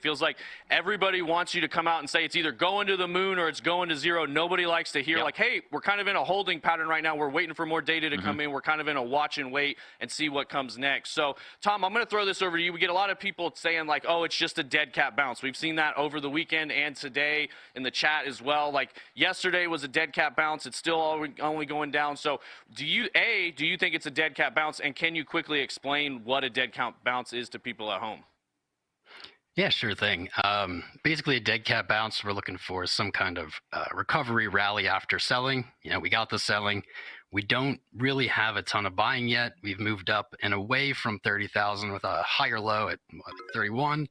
Feels like everybody wants you to come out and say it's either going to the moon or it's going to zero. Nobody likes to hear like, hey, we're kind of in a holding pattern right now. We're waiting for more data to come in. We're kind of in a watch and wait and see what comes next. So, Tom, I'm going to throw this over to you. We get a lot of people saying like, oh, it's just a dead cat bounce. We've seen that over the weekend and today in the chat as well. Like yesterday was a dead cat bounce. It's still only going down. So do you think it's a dead cat bounce? And can you quickly explain what a dead cat bounce is to people at home? Yeah, sure thing. Basically, a dead cat bounce, we're looking for some kind of recovery rally after selling. We got the selling. We don't really have a ton of buying yet. We've moved up and away from 30,000 with a higher low at 31.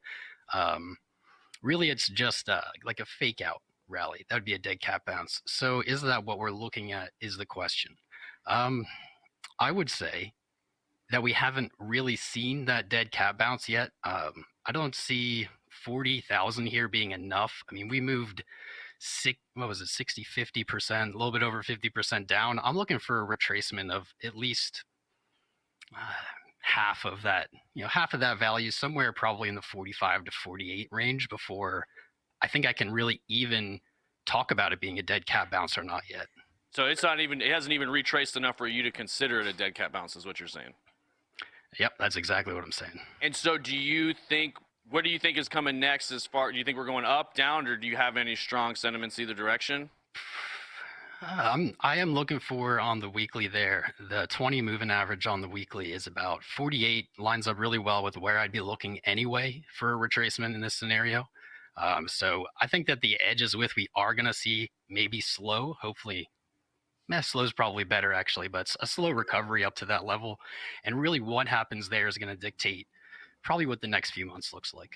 Really, it's just like a fake out rally. That would be a dead cat bounce. So is that what we're looking at is the question. I would say that we haven't really seen that dead cat bounce yet. I don't see 40,000 here being enough. I mean, we moved 60, 50%, a little bit over 50% down. I'm looking for a retracement of at least half of that, half of that value, somewhere probably in the 45 to 48 range before I think I can really even talk about it being a dead cat bounce or not yet. So it hasn't even retraced enough for you to consider it a dead cat bounce is what you're saying. Yep, that's exactly what I'm saying. And so what do you think is coming next do you think we're going up, down, or do you have any strong sentiments either direction? I am looking for on the weekly there. The 20 moving average on the weekly is about 48, lines up really well with where I'd be looking anyway for a retracement in this scenario. So I think that the edges we are going to see maybe slow, hopefully. Slow is probably better actually, but it's a slow recovery up to that level. And really what happens there is going to dictate probably what the next few months looks like.